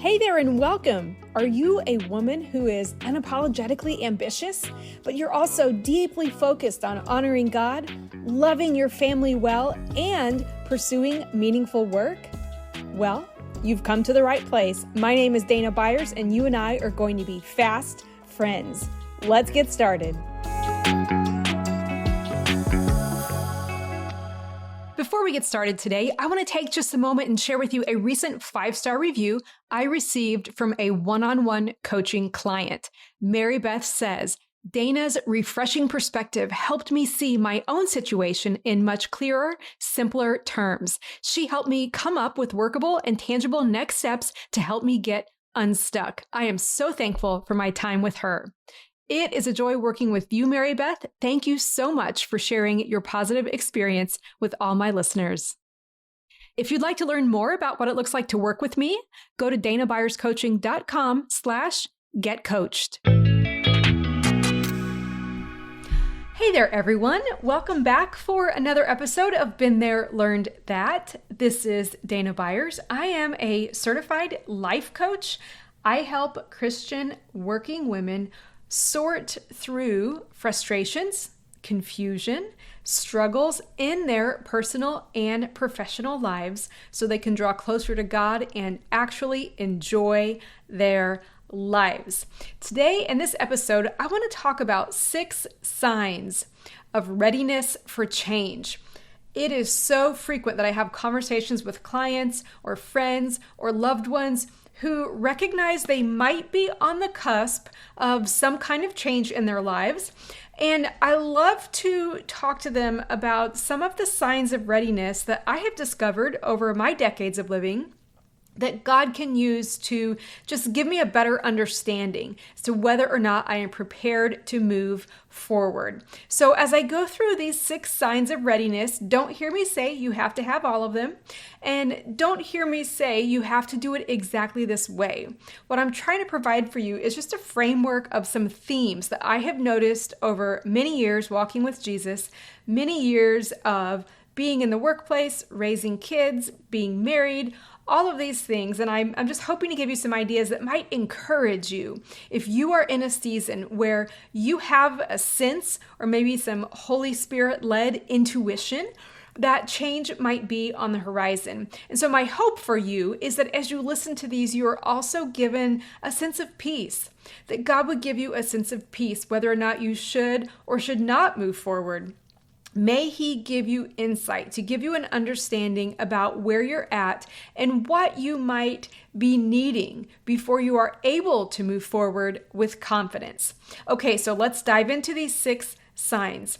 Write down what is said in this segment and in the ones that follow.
Hey there and welcome. Are you a woman who is unapologetically ambitious, but you're also deeply focused on honoring God, loving your family well, and pursuing meaningful work? Well, you've come to the right place. My name is Dana Byers, and you and I are going to be fast friends. Let's get started. Before we get started today, I want to take just a moment and share with you a recent 5-star review I received from a one-on-one coaching client. Mary Beth says, Dana's refreshing perspective helped me see my own situation in much clearer, simpler terms. She helped me come up with workable and tangible next steps to help me get unstuck. I am so thankful for my time with her. It is a joy working with you, Mary Beth. Thank you so much for sharing your positive experience with all my listeners. If you'd like to learn more about what it looks like to work with me, go to danabyers.coaching.com/getcoached. Hey there, everyone. Welcome back for another episode of Been There, Learned That. This is Dana Byers. I am a certified life coach. I help Christian working women sort through frustrations, confusion, struggles in their personal and professional lives so they can draw closer to God and actually enjoy their lives. Today, in this episode, I want to talk about 6 signs of readiness for change. It is so frequent that I have conversations with clients or friends or loved ones who recognize they might be on the cusp of some kind of change in their lives. And I love to talk to them about some of the signs of readiness that I have discovered over my decades of living that God can use to just give me a better understanding as to whether or not I am prepared to move forward. So as I go through these 6 signs of readiness, don't hear me say you have to have all of them, and don't hear me say you have to do it exactly this way. What I'm trying to provide for you is just a framework of some themes that I have noticed over many years walking with Jesus, many years of being in the workplace, raising kids, being married, all of these things. And I'm just hoping to give you some ideas that might encourage you if you are in a season where you have a sense or maybe some Holy Spirit-led intuition that change might be on the horizon. And so my hope for you is that as you listen to these, you are also given a sense of peace, that God would give you a sense of peace, whether or not you should or should not move forward. May He give you insight, to give you an understanding about where you're at and what you might be needing before you are able to move forward with confidence. Okay, so let's dive into these 6 signs.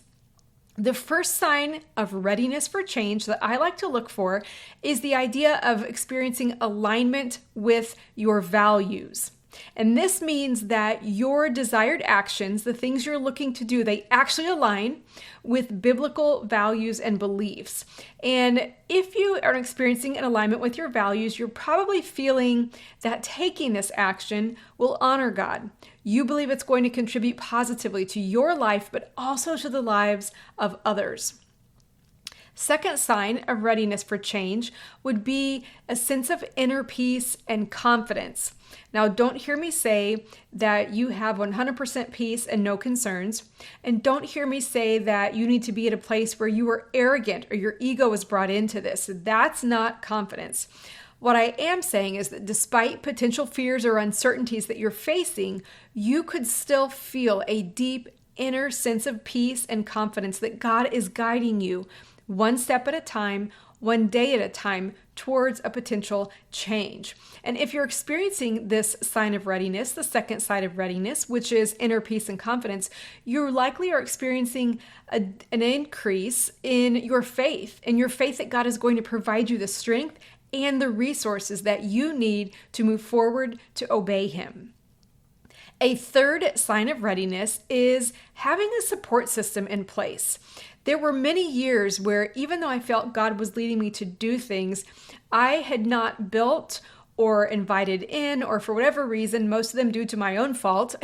The first sign of readiness for change that I like to look for is the idea of experiencing alignment with your values. And this means that your desired actions, the things you're looking to do, they actually align with biblical values and beliefs. And if you are experiencing an alignment with your values, you're probably feeling that taking this action will honor God. You believe it's going to contribute positively to your life, but also to the lives of others. Second sign of readiness for change would be a sense of inner peace and confidence. Now, don't hear me say that you have 100% peace and no concerns. And don't hear me say that you need to be at a place where you are arrogant or your ego is brought into this. That's not confidence. What I am saying is that despite potential fears or uncertainties that you're facing, you could still feel a deep inner sense of peace and confidence that God is guiding you one step at a time, one day at a time, towards a potential change. And if you're experiencing this sign of readiness, the second sign of readiness, which is inner peace and confidence, you likely are experiencing an increase in your faith that God is going to provide you the strength and the resources that you need to move forward to obey Him. A third sign of readiness is having a support system in place. There were many years where even though I felt God was leading me to do things, I had not built or invited in, or for whatever reason, most of them due to my own fault,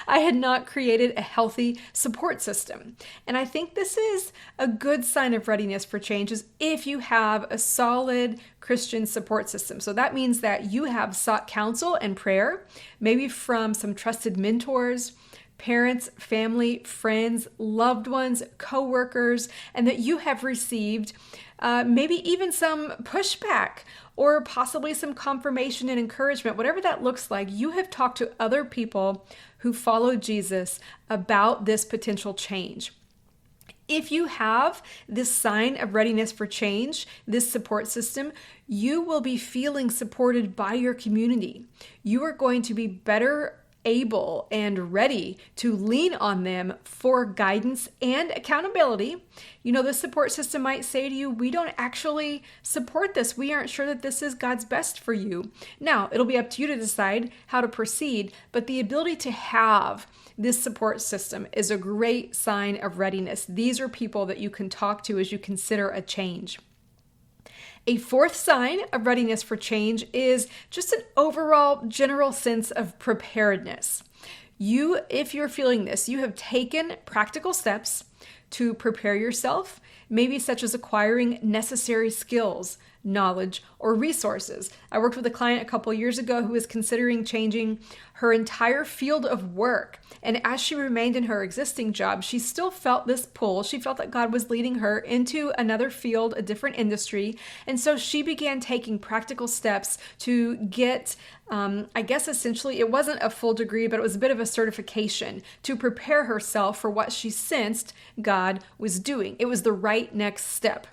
I had not created a healthy support system. And I think this is a good sign of readiness for change is if you have a solid Christian support system. So that means that you have sought counsel and prayer, maybe from some trusted mentors, parents, family, friends, loved ones, coworkers, and that you have received maybe even some pushback or possibly some confirmation and encouragement, whatever that looks like. You have talked to other people who follow Jesus about this potential change. If you have this sign of readiness for change, this support system, you will be feeling supported by your community. You are going to be better able and ready to lean on them for guidance and accountability. You know, the support system might say to you, we don't actually support this. We aren't sure that this is God's best for you. Now, it'll be up to you to decide how to proceed, but the ability to have this support system is a great sign of readiness. These are people that you can talk to as you consider a change. A fourth sign of readiness for change is just an overall general sense of preparedness. If you're feeling this, you have taken practical steps to prepare yourself, maybe such as acquiring necessary skills, knowledge, or resources. I worked with a client a couple years ago who was considering changing her entire field of work. And as she remained in her existing job, she still felt this pull. She felt that God was leading her into another field, a different industry. And so she began taking practical steps to get, essentially, it wasn't a full degree, but it was a bit of a certification to prepare herself for what she sensed God was doing. It was the right next step.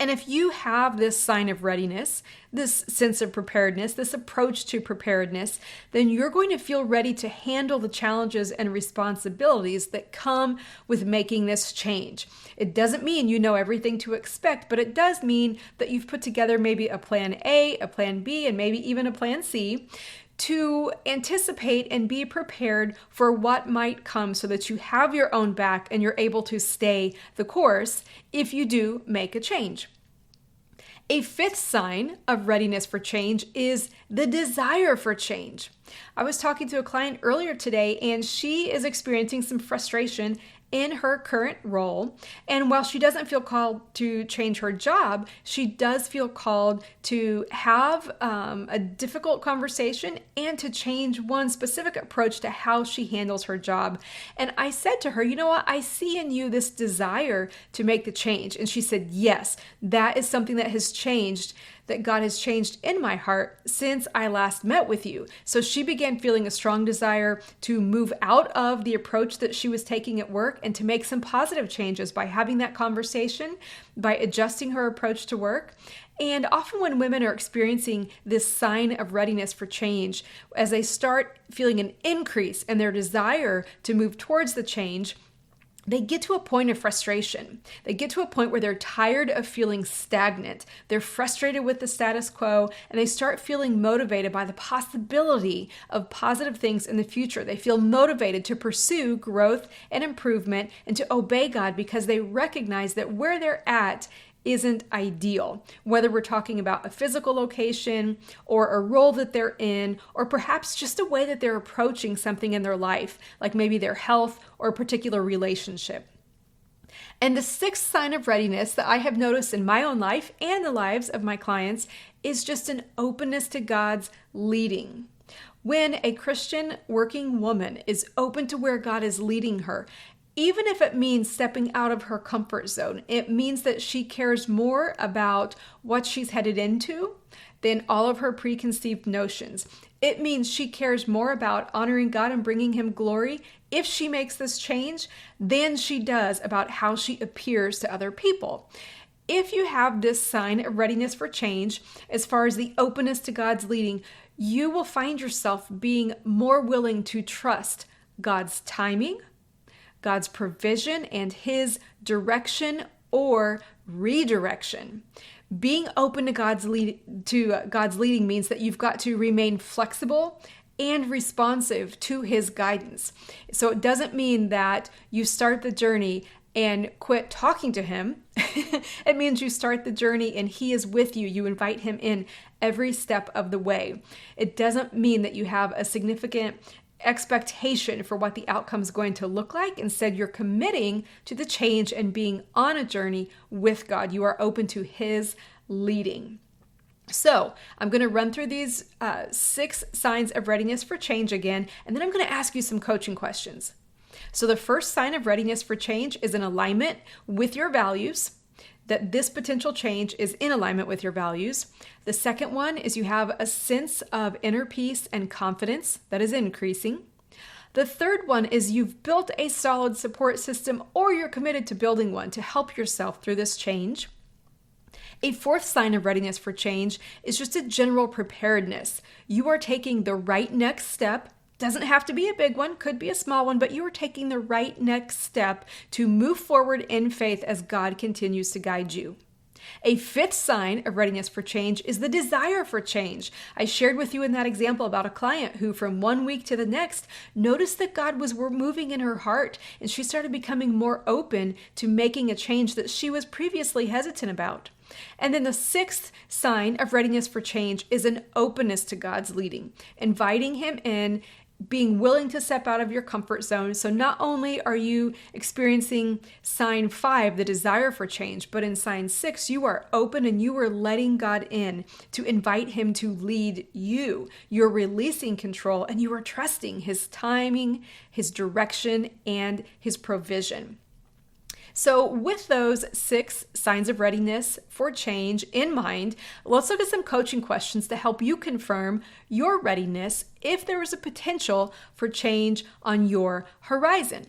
And if you have this sign of readiness, this sense of preparedness, this approach to preparedness, then you're going to feel ready to handle the challenges and responsibilities that come with making this change. It doesn't mean you know everything to expect, but it does mean that you've put together maybe a plan A, a plan B, and maybe even a plan C to anticipate and be prepared for what might come so that you have your own back and you're able to stay the course if you do make a change. A fifth sign of readiness for change is the desire for change. I was talking to a client earlier today, and she is experiencing some frustration in her current role. And while she doesn't feel called to change her job, she does feel called to have a difficult conversation and to change one specific approach to how she handles her job. And I said to her, you know what? I see in you this desire to make the change. And she said, yes, that is something that has changed, that God has changed in my heart since I last met with you. So she began feeling a strong desire to move out of the approach that she was taking at work and to make some positive changes by having that conversation, by adjusting her approach to work. And often when women are experiencing this sign of readiness for change, as they start feeling an increase in their desire to move towards the change, they get to a point of frustration. They get to a point where they're tired of feeling stagnant. They're frustrated with the status quo, and they start feeling motivated by the possibility of positive things in the future. They feel motivated to pursue growth and improvement and to obey God because they recognize that where they're at isn't ideal, whether we're talking about a physical location or a role that they're in, or perhaps just a way that they're approaching something in their life, like maybe their health or a particular relationship. And the sixth sign of readiness that I have noticed in my own life and the lives of my clients is just an openness to God's leading. When a Christian working woman is open to where God is leading her, even if it means stepping out of her comfort zone, it means that she cares more about what she's headed into than all of her preconceived notions. It means she cares more about honoring God and bringing Him glory if she makes this change than she does about how she appears to other people. If you have this sign of readiness for change, as far as the openness to God's leading, you will find yourself being more willing to trust God's timing, God's provision, and His direction or redirection. Being open to God's leading means that you've got to remain flexible and responsive to His guidance. So it doesn't mean that you start the journey and quit talking to him, it means you start the journey and he is with you. You invite him in every step of the way. It doesn't mean that you have a significant expectation for what the outcome is going to look like. Instead, you're committing to the change and being on a journey with God. You are open to his leading. So I'm going to run through these 6 signs of readiness for change again, and then I'm going to ask you some coaching questions. So the first sign of readiness for change is an alignment with your values, that this potential change is in alignment with your values. The second one is you have a sense of inner peace and confidence that is increasing. The third one is you've built a solid support system, or you're committed to building one to help yourself through this change. A fourth sign of readiness for change is just a general preparedness. You are taking the right next step. Doesn't have to be a big one, could be a small one, but you are taking the right next step to move forward in faith as God continues to guide you. A fifth sign of readiness for change is the desire for change. I shared with you in that example about a client who from one week to the next noticed that God was moving in her heart, and she started becoming more open to making a change that she was previously hesitant about. And then the sixth sign of readiness for change is an openness to God's leading, inviting him in, being willing to step out of your comfort zone. So not only are you experiencing sign 5, the desire for change, but in sign 6, you are open and you are letting God in to invite him to lead you. You're releasing control and you are trusting his timing, his direction, and his provision. So with those 6 signs of readiness for change in mind, let's look at some coaching questions to help you confirm your readiness if there is a potential for change on your horizon.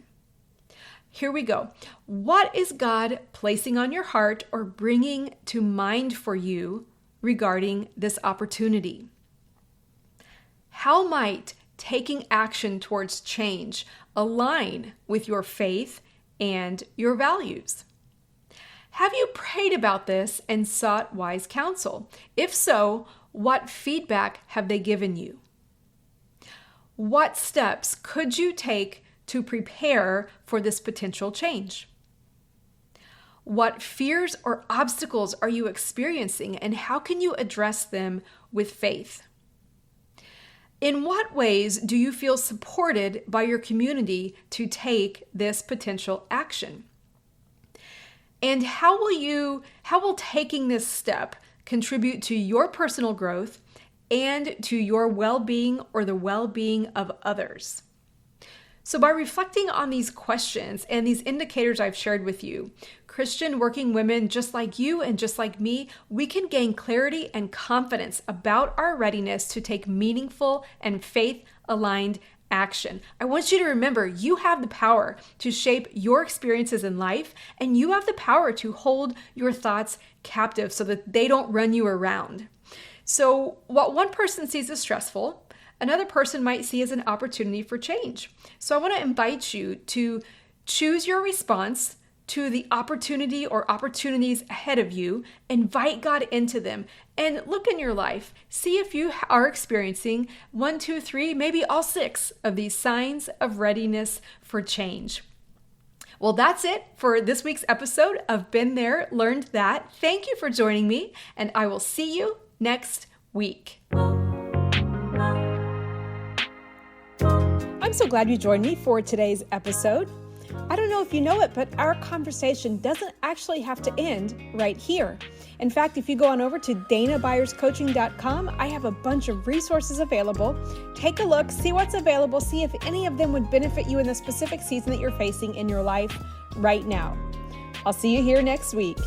Here we go. What is God placing on your heart or bringing to mind for you regarding this opportunity? How might taking action towards change align with your faith and your values? Have you prayed about this and sought wise counsel? If so, what feedback have they given you? What steps could you take to prepare for this potential change? What fears or obstacles are you experiencing, and how can you address them with faith? In what ways do you feel supported by your community to take this potential action? And how will taking this step contribute to your personal growth and to your well-being or the well-being of others? So by reflecting on these questions and these indicators I've shared with you, Christian working women just like you and just like me, we can gain clarity and confidence about our readiness to take meaningful and faith-aligned action. I want you to remember you have the power to shape your experiences in life, and you have the power to hold your thoughts captive so that they don't run you around. So what one person sees as stressful, another person might see as an opportunity for change. So I want to invite you to choose your response to the opportunity or opportunities ahead of you, invite God into them, and look in your life. See if you are experiencing 1, 2, 3, maybe all 6 of these signs of readiness for change. Well, that's it for this week's episode of Been There, Learned That. Thank you for joining me, and I will see you next week. I'm so glad you joined me for today's episode. I don't know if you know it, but our conversation doesn't actually have to end right here. In fact, if you go on over to danabuyerscoaching.com, I have a bunch of resources available. Take a look, see what's available, see if any of them would benefit you in the specific season that you're facing in your life right now. I'll see you here next week.